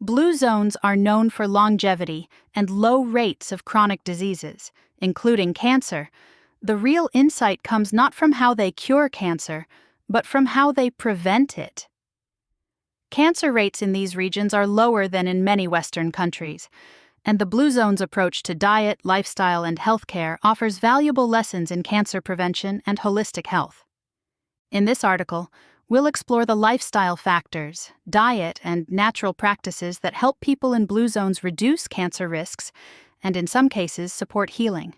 Blue zones are known for longevity and low rates of chronic diseases, including cancer. The real insight comes not from how they cure cancer, but from how they prevent it. Cancer rates in these regions are lower than in many Western countries, and the Blue Zone's approach to diet, lifestyle, and healthcare offers valuable lessons in cancer prevention and holistic health. In this article, we'll explore the lifestyle factors, diet, and natural practices that help people in Blue Zones reduce cancer risks and, in some cases, support healing.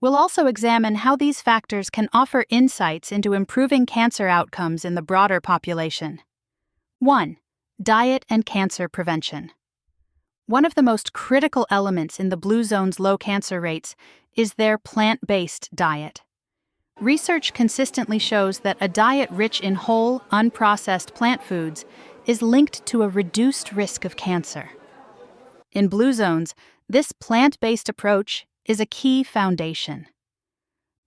We'll also examine how these factors can offer insights into improving cancer outcomes in the broader population. 1. Diet and cancer prevention. One of the most critical elements in the Blue Zone's low cancer rates is their plant-based diet. Research consistently shows that a diet rich in whole, unprocessed plant foods is linked to a reduced risk of cancer. In Blue Zones, this plant-based approach is a key foundation.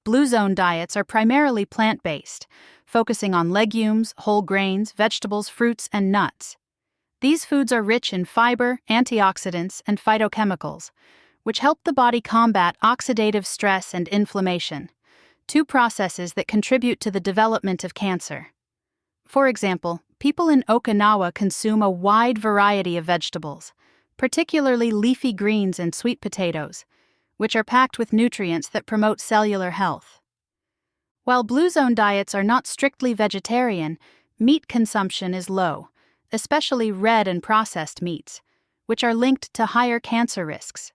Blue Zone diets are primarily plant-based, focusing on legumes, whole grains, vegetables, fruits, and nuts. These foods are rich in fiber, antioxidants, and phytochemicals, which help the body combat oxidative stress and inflammation, two processes that contribute to the development of cancer. For example, people in Okinawa consume a wide variety of vegetables, particularly leafy greens and sweet potatoes, which are packed with nutrients that promote cellular health. While Blue Zone diets are not strictly vegetarian, meat consumption is low, especially red and processed meats, which are linked to higher cancer risks.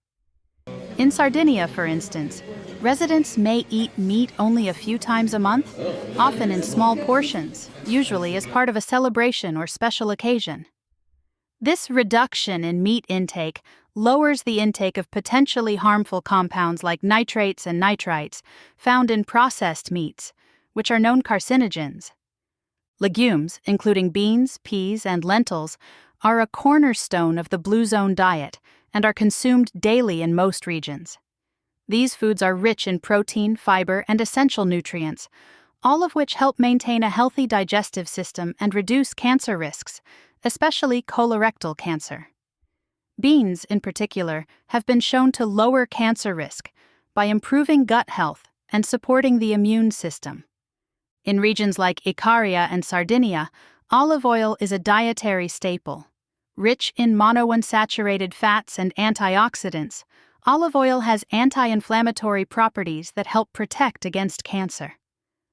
In Sardinia, for instance, residents may eat meat only a few times a month, often in small portions, usually as part of a celebration or special occasion. This reduction in meat intake lowers the intake of potentially harmful compounds like nitrates and nitrites found in processed meats, which are known carcinogens. Legumes, including beans, peas, and lentils, are a cornerstone of the Blue Zone diet and are consumed daily in most regions. These foods are rich in protein, fiber, and essential nutrients, all of which help maintain a healthy digestive system and reduce cancer risks, especially colorectal cancer. Beans, in particular, have been shown to lower cancer risk by improving gut health and supporting the immune system. In regions like Icaria and Sardinia, olive oil is a dietary staple. Rich in monounsaturated fats and antioxidants, olive oil has anti-inflammatory properties that help protect against cancer.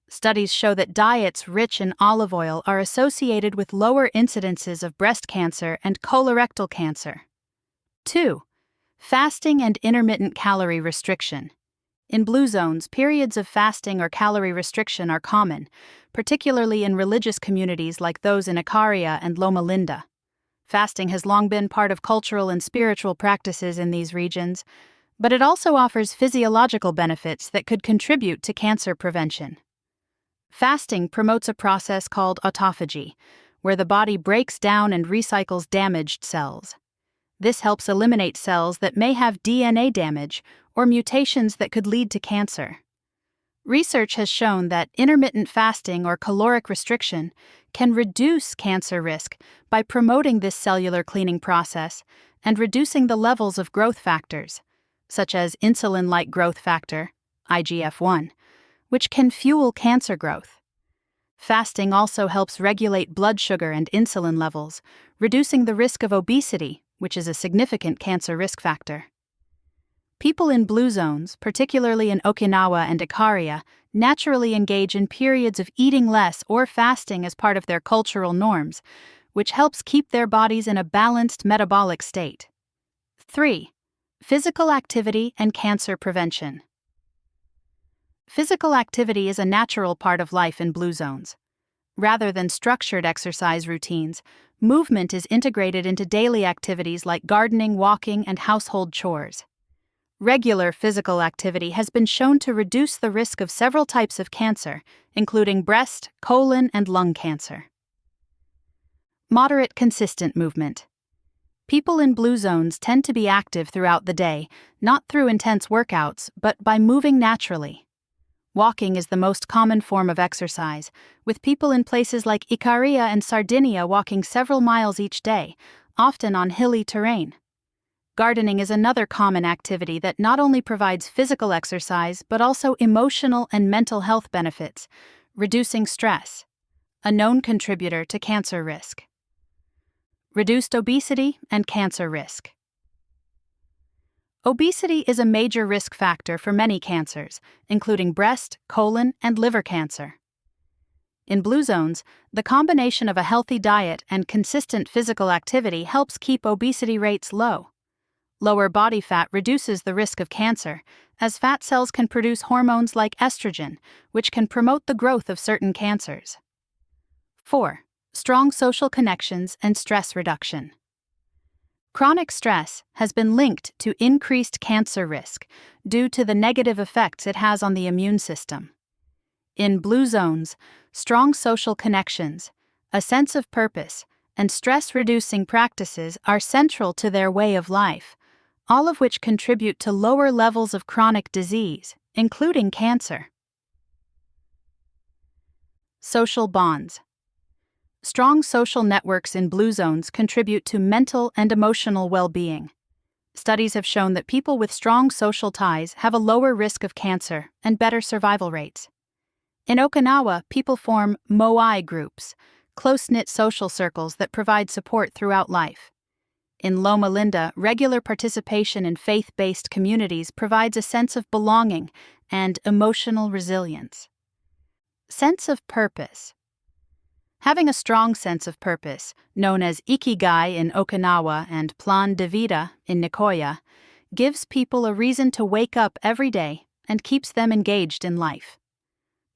Studies show that diets rich in olive oil are associated with lower incidences of breast cancer and colorectal cancer. 2. Fasting and intermittent calorie restriction. In Blue Zones, periods of fasting or calorie restriction are common, particularly in religious communities like those in Icaria and Loma Linda. Fasting has long been part of cultural and spiritual practices in these regions, but it also offers physiological benefits that could contribute to cancer prevention. Fasting promotes a process called autophagy, where the body breaks down and recycles damaged cells. This helps eliminate cells that may have DNA damage or mutations that could lead to cancer. Research has shown that intermittent fasting or caloric restriction can reduce cancer risk by promoting this cellular cleaning process and reducing the levels of growth factors, such as insulin-like growth factor, IGF-1, which can fuel cancer growth. Fasting also helps regulate blood sugar and insulin levels, reducing the risk of obesity, which is a significant cancer risk factor. People in Blue Zones, particularly in Okinawa and Icaria, naturally engage in periods of eating less or fasting as part of their cultural norms, which helps keep their bodies in a balanced metabolic state. 3. Physical activity and cancer prevention. Physical activity is a natural part of life in Blue Zones. Rather than structured exercise routines, movement is integrated into daily activities like gardening, walking, and household chores. Regular physical activity has been shown to reduce the risk of several types of cancer, including breast, colon, and lung cancer. Moderate, consistent movement. People in Blue Zones tend to be active throughout the day, not through intense workouts, but by moving naturally. Walking is the most common form of exercise, with people in places like Icaria and Sardinia walking several miles each day, often on hilly terrain. Gardening is another common activity that not only provides physical exercise but also emotional and mental health benefits, reducing stress, a known contributor to cancer risk. Reduced obesity and cancer risk. Obesity is a major risk factor for many cancers, including breast, colon, and liver cancer. In blue zones, the combination of a healthy diet and consistent physical activity helps keep obesity rates low. Lower body fat reduces the risk of cancer, as fat cells can produce hormones like estrogen, which can promote the growth of certain cancers. 4. Strong social connections and stress reduction. Chronic stress has been linked to increased cancer risk due to the negative effects it has on the immune system. In blue zones, strong social connections, a sense of purpose, and stress-reducing practices are central to their way of life, all of which contribute to lower levels of chronic disease, including cancer. Social bonds. Strong social networks in blue zones contribute to mental and emotional well-being. Studies have shown that people with strong social ties have a lower risk of cancer and better survival rates. In Okinawa, people form moai groups, close-knit social circles that provide support throughout life. In Loma Linda, regular participation in faith-based communities provides a sense of belonging and emotional resilience. Sense of purpose. Having a strong sense of purpose, known as ikigai in Okinawa and plan de vida in Nicoya, gives people a reason to wake up every day and keeps them engaged in life.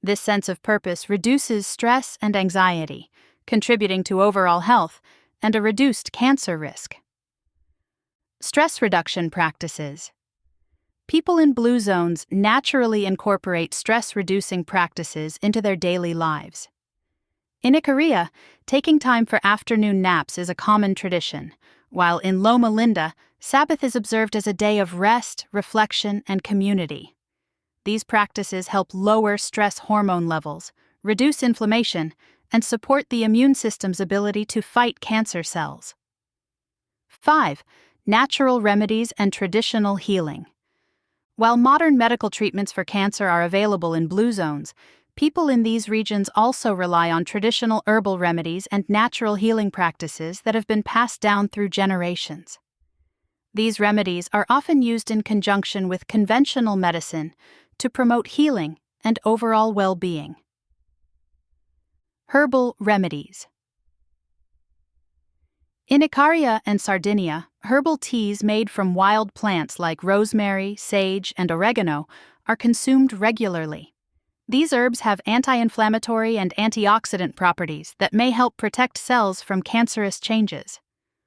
This sense of purpose reduces stress and anxiety, contributing to overall health and a reduced cancer risk. Stress reduction practices. People in blue zones naturally incorporate stress-reducing practices into their daily lives. In Ikaria, taking time for afternoon naps is a common tradition, while in Loma Linda, Sabbath is observed as a day of rest, reflection, and community. These practices help lower stress hormone levels, reduce inflammation, and support the immune system's ability to fight cancer cells. 5. Natural remedies and traditional healing. While modern medical treatments for cancer are available in blue zones, people in these regions also rely on traditional herbal remedies and natural healing practices that have been passed down through generations. These remedies are often used in conjunction with conventional medicine to promote healing and overall well-being. Herbal remedies. In Icaria and Sardinia, herbal teas made from wild plants like rosemary, sage, and oregano are consumed regularly. These herbs have anti-inflammatory and antioxidant properties that may help protect cells from cancerous changes.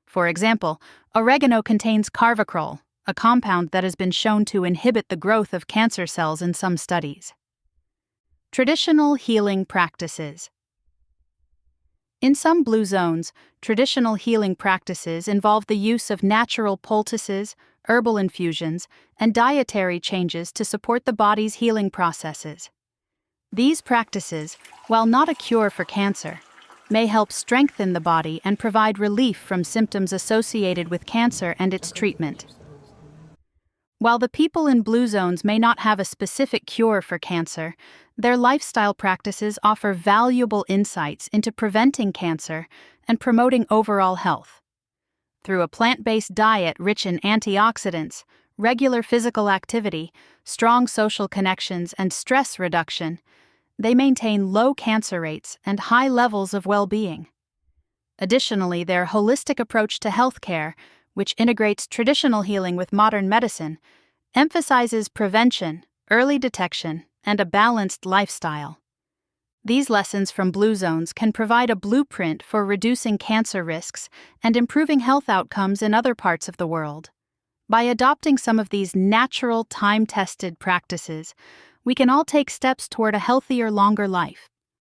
For example, oregano contains carvacrol, a compound that has been shown to inhibit the growth of cancer cells in some studies. Traditional healing practices. In some blue zones, traditional healing practices involve the use of natural poultices, herbal infusions, and dietary changes to support the body's healing processes. These practices, while not a cure for cancer, may help strengthen the body and provide relief from symptoms associated with cancer and its treatment. While the people in blue zones may not have a specific cure for cancer, their lifestyle practices offer valuable insights into preventing cancer and promoting overall health. Through a plant-based diet rich in antioxidants, regular physical activity, strong social connections, and stress reduction, they maintain low cancer rates and high levels of well-being. Additionally, their holistic approach to healthcare, which integrates traditional healing with modern medicine, emphasizes prevention, early detection, and a balanced lifestyle. These lessons from blue zones can provide a blueprint for reducing cancer risks and improving health outcomes in other parts of the world. By adopting some of these natural, time-tested practices, we can all take steps toward a healthier, longer life.